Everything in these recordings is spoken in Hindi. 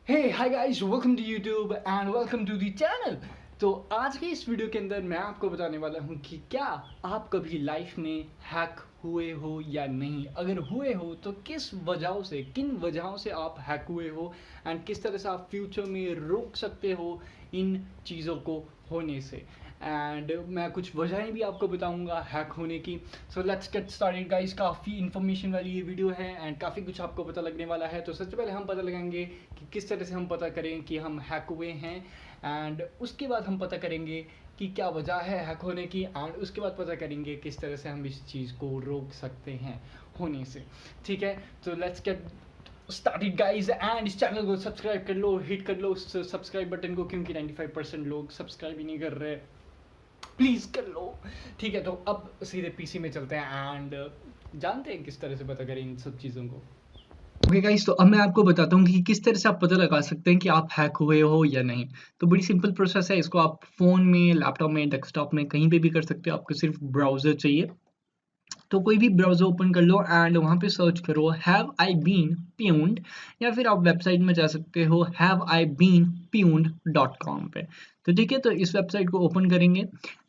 Hey hi guys, welcome to YouTube and welcome to the channel. तो आज के इस वीडियो के अंदर मैं आपको बताने वाला हूँ कि क्या आप कभी लाइफ में हैक हुए हो या नहीं। अगर हुए हो तो किस वजहों से, किन वजहों से आप हैक हुए हो एंड किस तरह से आप फ्यूचर में रोक सकते हो इन चीज़ों को होने से। एंड मैं कुछ वजहें भी आपको बताऊंगा हैक होने की। So let's get started guys. काफ़ी इन्फॉर्मेशन वाली ये वीडियो है एंड काफ़ी कुछ आपको पता लगने वाला है। तो सबसे पहले हम पता लगाएंगे कि किस तरह से हम पता करें कि हम हैक हुए हैं, एंड उसके बाद हम पता करेंगे कि क्या वजह है हैक होने की, एंड उसके बाद पता करेंगे किस तरह से हम इस चीज़ को रोक सकते हैं होने से। ठीक है, तो let's get started guys. And इस चैनल को सब्सक्राइब कर लो, हिट कर लो उस सब्सक्राइब बटन को, क्योंकि 95% लोग सब्सक्राइब ही नहीं कर रहे। प्लीज़ कर लो। ठीक है, तो अब सीधे पीसी में चलते हैं एंड जानते हैं किस तरह से पता करें इन सब चीज़ों को। ओके गाइस, तो अब मैं आपको बताता हूँ कि किस तरह से आप पता लगा सकते हैं कि आप हैक हुए हो या नहीं। तो बड़ी सिंपल प्रोसेस है। इसको आप फ़ोन में, लैपटॉप में, डेस्कटॉप में कहीं पे भी कर सकते हो। आपको सिर्फ ब्राउज़र चाहिए। तो कोई भी ब्राउज़र ओपन कर लो एंड वहाँ पे सर्च करो हैव आई बीन प्यून्ड, या फिर आप वेबसाइट में जा सकते हो हैव आई बीन pwned.com पे। तो ठीक है, तो इस वेबसाइट को ओपन करेंगे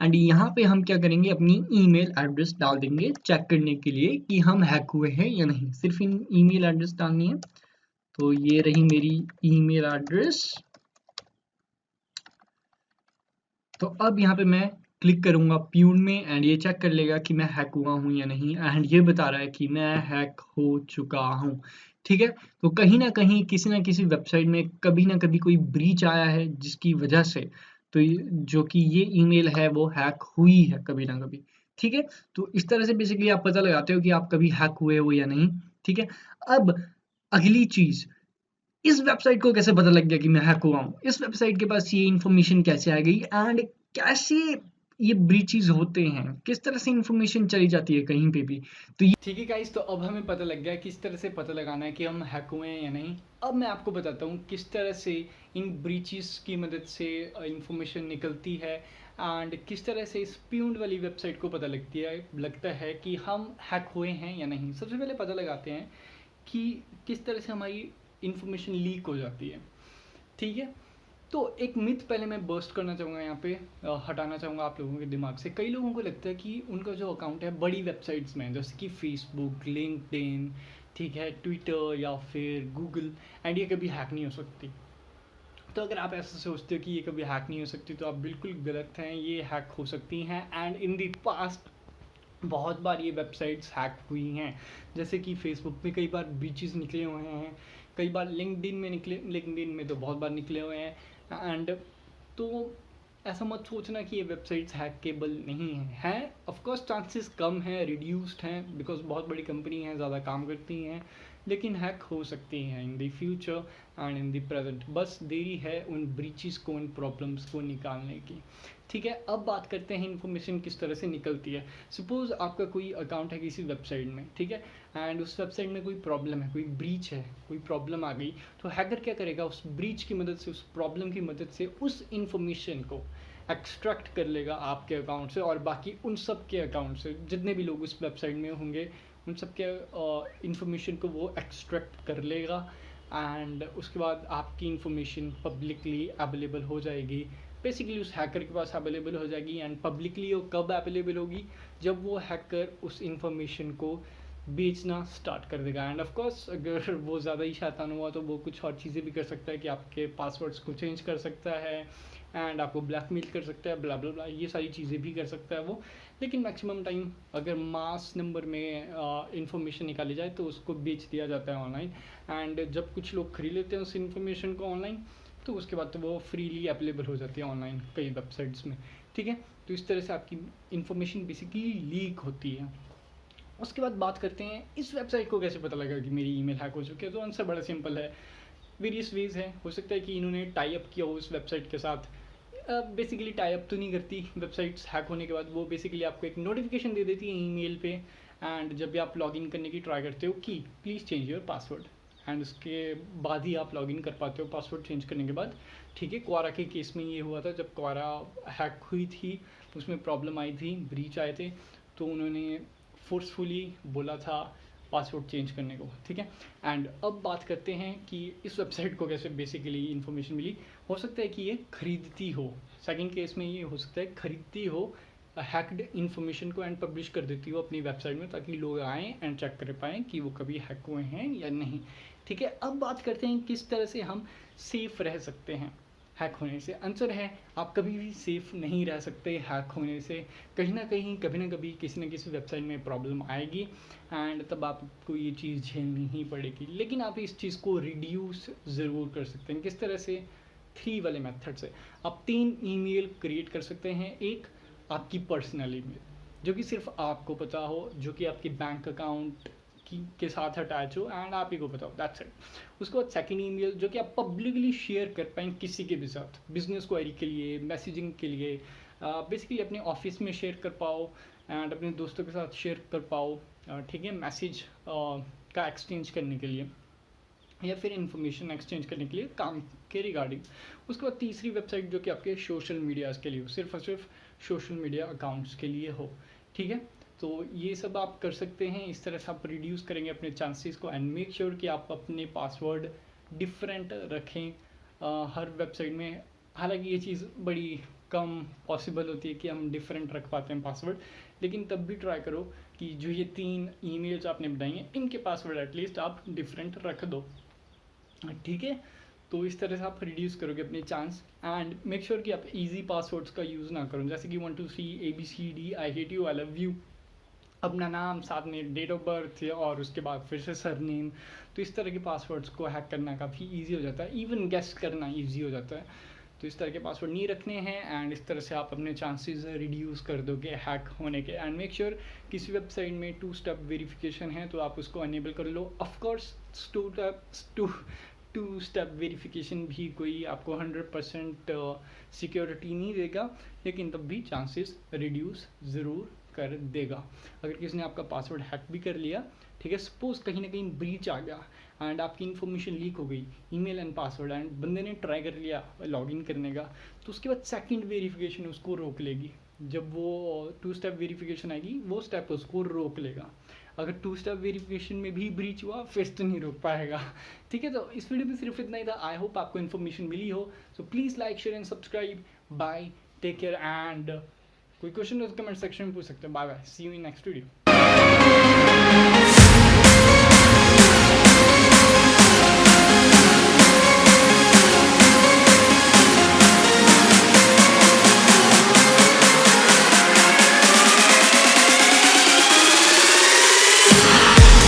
एंड यहाँ पे हम क्या करेंगे, अपनी ईमेल एड्रेस डाल देंगे चेक करने के लिए कि हम हैक हुए हैं या नहीं। सिर्फ इन ईमेल एड्रेस डालनी है। तो ये रही मेरी ईमेल एड्रेस। तो अब यहाँ पे मैं क्लिक करूँगा प्यून में एंड ये चेक कर लेगा कि मैं हैक हुआ हूँ या नहीं, एंड ये बता रहा है कि मैं हैक हो चुका हूँ। ठीक है, तो कहीं ना कहीं किसी ना किसी वेबसाइट में कभी ना कभी कोई ब्रीच आया है जिसकी वजह से तो जो कि ये ईमेल है वो हैक हुई है कभी ना कभी। ठीक है, तो इस तरह से बेसिकली आप पता लगाते हो कि आप कभी हैक हुए हो या नहीं। ठीक है, अब अगली चीज, इस वेबसाइट को कैसे पता लग गया कि मैं हैक हुआ हूँ? इस वेबसाइट के पास ये इन्फॉर्मेशन कैसे आ गई एंड कैसे ये ब्रीचेज़ होते हैं? किस तरह से इन्फॉर्मेशन चली जाती है कहीं पे भी? तो ये ठीक है गाइस, तो अब हमें पता लग गया किस तरह से पता लगाना है कि हम हैक हुए हैं या नहीं। अब मैं आपको बताता हूँ किस तरह से इन ब्रीचेस की मदद से इन्फॉर्मेशन निकलती है एंड किस तरह से इस प्यून्ड वाली वेबसाइट को पता लगता है कि हम हैक हुए हैं या नहीं। सबसे पहले पता लगाते हैं कि किस तरह से हमारी इन्फॉर्मेशन लीक हो जाती है। ठीक है, तो एक मिथ पहले मैं बर्स्ट करना चाहूँगा यहाँ पे, हटाना चाहूँगा आप लोगों के दिमाग से। कई लोगों को लगता है कि उनका जो अकाउंट है बड़ी वेबसाइट्स में, जैसे कि फेसबुक, लिंक्डइन, ठीक है, ट्विटर या फिर गूगल, एंड ये कभी हैक नहीं हो सकती। तो अगर आप ऐसा सोचते हो कि ये कभी हैक नहीं हो सकती तो आप बिल्कुल गलत हैं। ये हैक हो सकती हैं एंड इन द पास्ट बहुत बार ये वेबसाइट्स हैक हुई हैं। जैसे कि फेसबुक पे कई बार बीचेस निकले हुए हैं, कई बार लिंक्डइन में निकले, लिंक्डइन में तो बहुत बार निकले हुए हैं। एंड तो ऐसा मत सोचना कि ये वेबसाइट्स हैकेबल नहीं हैं। ऑफकोर्स चांसेस कम हैं, रिड्यूस्ड हैं, बिकॉज बहुत बड़ी कंपनी हैं, ज़्यादा काम करती हैं, लेकिन हैक हो सकती हैं in the future and in the present. बस देरी है उन ब्रीचेस को, उन प्रॉब्लम्स को निकालने की। ठीक है, अब बात करते हैं इन्फॉर्मेशन किस तरह से निकलती है। सपोज़ आपका कोई अकाउंट है किसी वेबसाइट में, ठीक है, एंड उस वेबसाइट में कोई प्रॉब्लम है, कोई ब्रीच है, कोई प्रॉब्लम आ गई, तो हैकर क्या करेगा, उस ब्रीच की मदद से, उस प्रॉब्लम की मदद से उस इन्फॉर्मेशन को एक्सट्रैक्ट कर लेगा आपके अकाउंट से और बाकी उन सब के अकाउंट से, जितने भी लोग उस वेबसाइट में होंगे उन सब के इन्फॉर्मेशन को वो एक्सट्रैक्ट कर लेगा एंड उसके बाद आपकी इन्फॉर्मेशन पब्लिकली अवेलेबल हो जाएगी। बेसिकली उस हैकर के पास अवेलेबल हो जाएगी एंड पब्लिकली वो कब अवेलेबल होगी, जब वो हैकर उस इंफॉर्मेशन को बेचना स्टार्ट कर देगा। एंड ऑफ कोर्स अगर वो ज़्यादा ही शैतान हुआ तो वो कुछ और चीज़ें भी कर सकता है कि आपके पासवर्ड्स को चेंज कर सकता है एंड आपको ब्लैकमेल कर सकता है, ब्ला ब्ला ब्ला, ये सारी चीज़ें भी कर सकता है वो। लेकिन मैक्सिमम टाइम अगर मास नंबर में इंफॉर्मेशन निकाली जाए तो उसको बेच दिया जाता है ऑनलाइन। एंड जब कुछ लोग खरीद लेते हैं उस इन्फॉर्मेशन को ऑनलाइन, तो उसके बाद तो वो फ्रीली अवेलेबल हो जाती है ऑनलाइन कई वेबसाइट्स में। ठीक है, तो इस तरह से आपकी इन्फॉर्मेशन बेसिकली लीक होती है। उसके बाद बात करते हैं इस वेबसाइट को कैसे पता लगा कि मेरी ईमेल हैक हो चुकी है। तो आंसर बड़ा सिंपल है, वेरियस वेज है। हो सकता है कि इन्होंने टाई अप किया हो उस वेबसाइट के साथ। बेसिकली टाई अप तो नहीं करती वेबसाइट्स हैक होने के बाद, वो बेसिकली आपको एक नोटिफिकेशन दे देती है ईमेल पे, एंड जब भी आप लॉगिन करने की ट्राई करते हो कि please change your password, and उसके बाद ही आप लॉगिन कर पाते हो पासवर्ड चेंज करने के बाद। ठीक है, क्वारा के केस में ये हुआ था, जब क्वारा हैक हुई थी उसमें प्रॉब्लम आई थी, ब्रीच आए थे, तो उन्होंने फोर्सफुली बोला था पासवर्ड चेंज करने को, ठीक है। एंड अब बात करते हैं कि इस वेबसाइट को कैसे बेसिकली इन्फॉर्मेशन मिली। हो सकता है कि ये खरीदती हो, सेकंड केस में ये हो सकता है खरीदती हो हैक्ड इन्फॉर्मेशन को एंड पब्लिश कर देती हो अपनी वेबसाइट में, ताकि लोग आएँ एंड चेक कर पाएँ कि वो कभी हैक हुए हैं या नहीं, ठीक है। अब बात करते हैं किस तरह से हम सेफ रह सकते हैं हैक होने से। आंसर है आप कभी भी सेफ नहीं रह सकते हैक होने से। कहीं ना कहीं कभी ना कभी किसी न किसी वेबसाइट में प्रॉब्लम आएगी एंड तब आपको ये चीज़ झेलनी ही पड़ेगी। लेकिन आप इस चीज़ को रिड्यूस ज़रूर कर सकते हैं। किस तरह से? 3 वाले मेथड से। आप 3 ईमेल क्रिएट कर सकते हैं। एक आपकी पर्सनल ईमेल जो कि सिर्फ आपको पता हो, जो कि आपके बैंक अकाउंट के साथ अटैच हो एंड आप ही को पता हो, दैट्स इट। उसके बाद सेकंड ईमेल जो कि आप पब्लिकली शेयर कर पाएँ किसी के भी साथ, बिजनेस क्वेरी के लिए, मैसेजिंग के लिए, बेसिकली अपने ऑफिस में शेयर कर पाओ एंड अपने दोस्तों के साथ शेयर कर पाओ, ठीक है, मैसेज का एक्सचेंज करने के लिए या फिर इन्फॉर्मेशन एक्सचेंज करने के लिए काम के रिगार्डिंग। उसके बाद तीसरी वेबसाइट जो कि आपके सोशल मीडियाज़ के लिए हो, सिर्फ और सिर्फ सोशल मीडिया अकाउंट्स के लिए हो, ठीक है। तो ये सब आप कर सकते हैं। इस तरह से आप रिड्यूस करेंगे अपने चांसेस को एंड मेक श्योर कि आप अपने पासवर्ड डिफरेंट रखें हर वेबसाइट में। हालांकि ये चीज़ बड़ी कम पॉसिबल होती है कि हम डिफरेंट रख पाते हैं पासवर्ड, लेकिन तब भी ट्राई करो कि जो ये 3 ईमेल्स आपने बताई हैं इनके पासवर्ड एटलीस्ट आप डिफरेंट रख दो, ठीक है। तो इस तरह से आप रिड्यूस करोगे अपने चांस एंड मेक श्योर कि आप इजी पासवर्ड्स का यूज़ ना करो, जैसे कि 1 2 3 ABCD I hate you I love you, अपना नाम साथ में डेट ऑफ बर्थ और उसके बाद फिर से सरनेम। तो इस तरह के पासवर्ड्स को हैक करना काफ़ी ईजी हो जाता है, इवन गेस करना ईजी हो जाता है। तो इस तरह के पासवर्ड नहीं रखने हैं एंड इस तरह से आप अपने चांसेस रिड्यूस कर दोगे हैक होने के। एंड मेक श्योर किसी वेबसाइट में 2 स्टेप वेरिफिकेशन है तो आप उसको अनेबल कर लो। ऑफकोर्स 2 स्टेप वेरिफिकेशन भी कोई आपको 100% सिक्योरिटी नहीं देगा, लेकिन तब भी चांसेस रिड्यूस ज़रूर कर देगा। अगर किसी ने आपका पासवर्ड हैक भी कर लिया, ठीक है, सपोज कहीं ना कहीं ब्रीच आ गया एंड आपकी इन्फॉर्मेशन लीक हो गई, ईमेल एंड पासवर्ड, एंड बंदे ने ट्राई कर लिया लॉगिन करने का, तो उसके बाद सेकंड वेरिफिकेशन उसको रोक लेगी। जब वो 2 स्टेप वेरिफिकेशन आएगी वो स्टेप उसको रोक लेगा। अगर 2 स्टेप वेरिफिकेशन में भी ब्रीच हुआ फिर तो नहीं रोक पाएगा, ठीक है। तो इस वीडियो में सिर्फ इतना ही था। आई होप आपको इन्फॉर्मेशन मिली हो। So please like share and subscribe. Bye, take care and कोई क्वेश्चन हो तो कमेंट सेक्शन में पूछ सकते हैं। Bye bye, see you in next video.